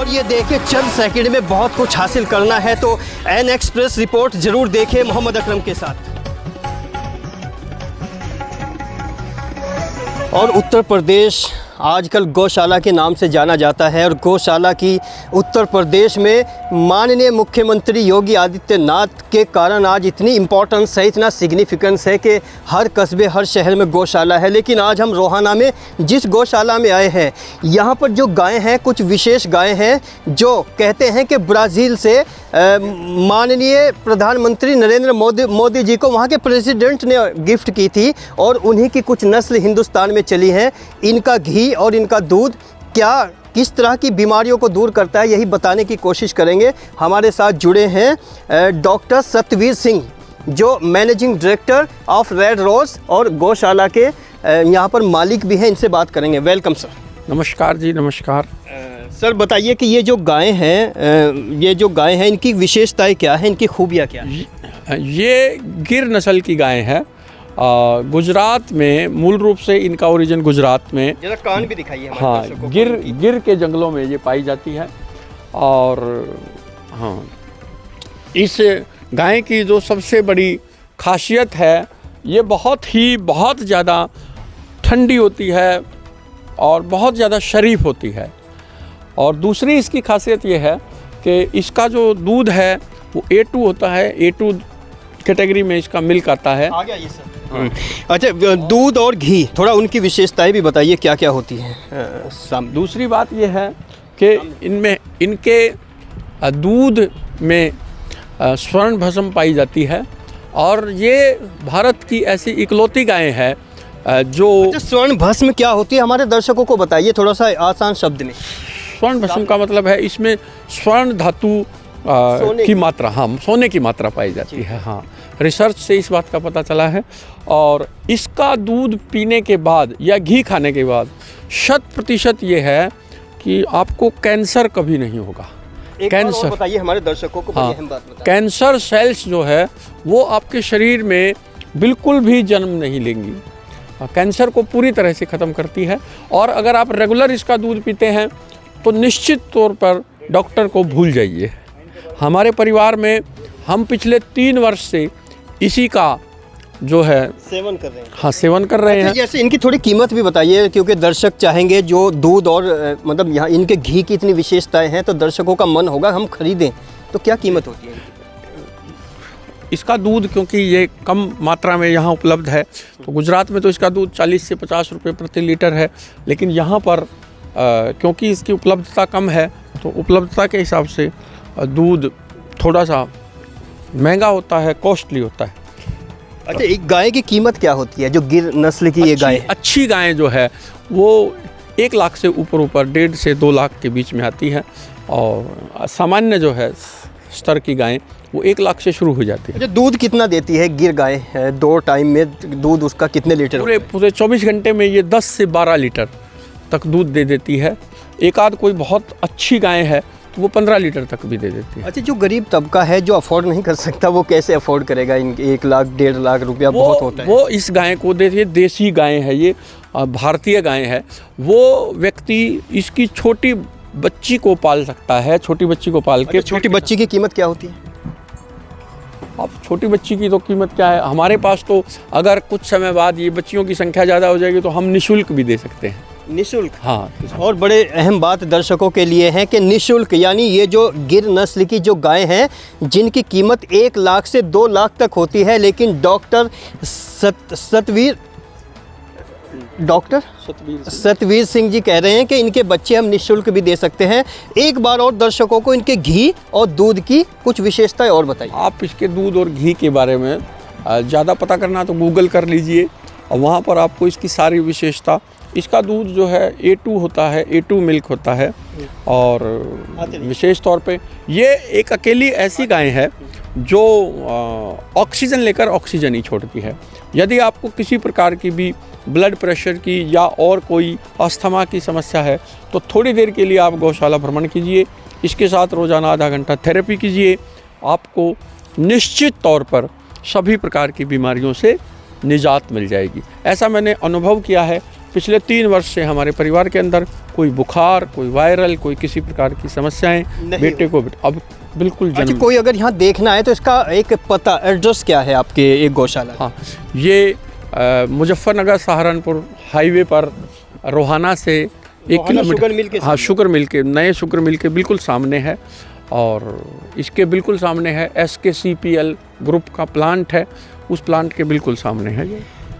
और ये देखिए चंद सेकंड में बहुत कुछ हासिल करना है तो एन एक्सप्रेस रिपोर्ट जरूर देखें मोहम्मद अकरम के साथ। और उत्तर प्रदेश आजकल गौशाला के नाम से जाना जाता है और गौशाला की उत्तर प्रदेश में माननीय मुख्यमंत्री योगी आदित्यनाथ के कारण आज इतनी इम्पोर्टेंस है, इतना सिग्निफिकेंस है कि हर कस्बे हर शहर में गौशाला है। लेकिन आज हम रोहाना में जिस गौशाला में आए हैं, यहाँ पर जो गायें हैं कुछ विशेष गायें हैं जो कहते हैं कि ब्राज़ील से माननीय प्रधानमंत्री नरेंद्र मोदी जी को वहाँ के प्रेसिडेंट ने गिफ्ट की थी और उन्हीं की कुछ नस्ल हिंदुस्तान में चली हैं। इनका घी और इनका दूध किस तरह की बीमारियों को दूर करता है, यही बताने की कोशिश करेंगे। हमारे साथ जुड़े हैं डॉक्टर सतवीर सिंह जो managing director of Red Rose और गौशाला के यहाँ पर मालिक भी हैं। इनसे बात करेंगे। Welcome sir. नमस्कार जी। नमस्कार सर, बताइए कि ये जो गायें हैं इनकी विशेषताएं क्या है, इनकी खूबियाँ क्या है? ये गिर नस्ल की गाय है। गुजरात में मूल रूप से इनका ओरिजिन गुजरात में, जरा कान भी दिखाइए। हाँ, गिर के जंगलों में ये पाई जाती है। और हाँ, इस गाय की जो सबसे बड़ी खासियत है ये बहुत ज़्यादा ठंडी होती है और बहुत ज़्यादा शरीफ होती है। और दूसरी इसकी खासियत ये है कि इसका जो दूध है वो A2 होता है। A2 कैटेगरी में इसका मिल्क आता है। आ गया ये सर। अच्छा, दूध और घी, थोड़ा उनकी विशेषताएं भी बताइए क्या क्या होती हैं। दूसरी बात ये है कि इनके दूध में स्वर्ण भस्म पाई जाती है और ये भारत की ऐसी इकलौती गाय है जो। अच्छा, स्वर्ण भस्म क्या होती है, हमारे दर्शकों को बताइए थोड़ा सा आसान शब्द में। स्वर्ण भस्म का मतलब है इसमें स्वर्ण धातु की मात्रा, हाँ, सोने की मात्रा पाई जाती है। हाँ, रिसर्च से इस बात का पता चला है। और इसका दूध पीने के बाद या घी खाने के बाद 100% ये है कि आपको कैंसर कभी नहीं होगा। कैंसर बताइए हमारे दर्शकों को। हाँ, कैंसर सेल्स जो है वो आपके शरीर में बिल्कुल भी जन्म नहीं लेंगी, कैंसर को पूरी तरह से ख़त्म करती है। और अगर आप रेगुलर इसका दूध पीते हैं तो निश्चित तौर पर डॉक्टर को भूल जाइए। हमारे परिवार में हम पिछले 3 वर्ष से इसी का जो है सेवन कर रहे हैं। हाँ, सेवन कर रहे हैं। जैसे इनकी थोड़ी कीमत भी बताइए क्योंकि दर्शक चाहेंगे जो दूध और मतलब यहाँ इनके घी की इतनी विशेषताएं हैं तो दर्शकों का मन होगा हम खरीदें, तो क्या कीमत होती है इसका दूध? क्योंकि ये कम मात्रा में यहाँ उपलब्ध है तो गुजरात में तो इसका दूध 40 से 50 रुपये प्रति लीटर है। लेकिन यहाँ पर क्योंकि इसकी उपलब्धता कम है तो उपलब्धता के हिसाब से दूध थोड़ा सा महंगा होता है, कॉस्टली होता है। अच्छा, एक गाय की कीमत क्या होती है जो गिर नस्ल की ये गाय है? अच्छी गाय जो है वो 1 लाख से ऊपर 1.5 से 2 लाख के बीच में आती है। और सामान्य जो है स्तर की गायें वो 1 लाख से शुरू हो जाती है। अच्छा, दूध कितना देती है गिर गाय? 2 टाइम में दूध उसका कितने लीटर? पूरे 24 घंटे में ये 10 से 12 लीटर तक दूध दे देती है। एक आध कोई बहुत अच्छी गाय है तो वो 15 लीटर तक भी दे देती है। अच्छा, जो गरीब तबका है जो अफोर्ड नहीं कर सकता वो कैसे अफोर्ड करेगा? 1 लाख 1.5 लाख रुपया बहुत होता है। वो इस गाय को देखिए, देसी गाय है ये, भारतीय गाय है। वो व्यक्ति इसकी छोटी बच्ची को पाल सकता है, छोटी बच्ची को पाल के। छोटी बच्ची की कीमत क्या होती है? अब छोटी बच्ची की तो कीमत क्या है, हमारे पास तो अगर कुछ समय बाद ये बच्चियों की संख्या ज़्यादा हो जाएगी तो हम निःशुल्क भी दे सकते हैं। निःशुल्क? हाँ। और बड़े अहम बात दर्शकों के लिए है कि निःशुल्क, यानी ये जो गिर नस्ल की जो गाय हैं जिनकी कीमत 1 लाख से 2 लाख तक होती है, लेकिन डॉक्टर सतवीर सिंह जी कह रहे हैं कि इनके बच्चे हम निःशुल्क भी दे सकते हैं। एक बार और दर्शकों को इनके घी और दूध की कुछ विशेषताएं और बताइए। आप इसके दूध और घी के बारे में ज़्यादा पता करना तो गूगल कर लीजिए और वहाँ पर आपको इसकी सारी विशेषता। इसका दूध जो है A2 होता है, A2 मिल्क होता है। और विशेष तौर पे ये एक अकेली ऐसी गाय है जो ऑक्सीजन लेकर ऑक्सीजन ही छोड़ती है। यदि आपको किसी प्रकार की भी ब्लड प्रेशर की या और कोई अस्थमा की समस्या है तो थोड़ी देर के लिए आप गौशाला भ्रमण कीजिए, इसके साथ रोज़ाना आधा घंटा थेरेपी कीजिए। आपको निश्चित तौर पर सभी प्रकार की बीमारियों से निजात मिल जाएगी। ऐसा मैंने अनुभव किया है पिछले 3 वर्ष से हमारे परिवार के अंदर कोई बुखार, कोई वायरल, कोई किसी प्रकार की समस्याएं बेटे को अब बिल्कुल अच्छा, जन्म। कोई अगर यहाँ देखना है तो इसका एक पता, एड्रेस क्या है आपके एक गौशाला? हाँ, ये मुजफ्फरनगर सहारनपुर हाईवे पर रोहाना से 1 किलोमीटर, हाँ, शुगर मिल के, नए शुगर मिल के बिल्कुल सामने है। और इसके बिल्कुल सामने है SKCPL ग्रुप का प्लांट है, उस प्लांट के बिल्कुल सामने है।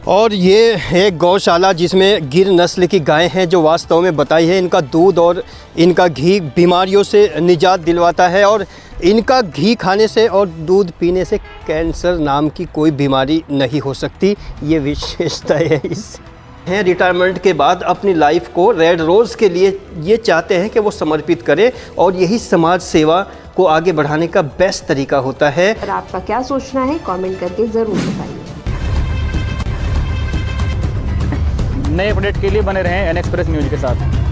और ये है गौशाला जिसमें गिर नस्ल की गायें हैं, जो वास्तव में बताई है इनका दूध और इनका घी बीमारियों से निजात दिलवाता है, और इनका घी खाने से और दूध पीने से कैंसर नाम की कोई बीमारी नहीं हो सकती। ये विशेषता है इस हैं। रिटायरमेंट के बाद अपनी लाइफ को रेड रोज़ के लिए ये चाहते हैं कि वो समर्पित करें, और यही समाज सेवा को आगे बढ़ाने का बेस्ट तरीका होता है। और आपका क्या सोचना है कमेंट करके ज़रूर बताइए। नए अपडेट के लिए बने रहें NXpress न्यूज़ के साथ।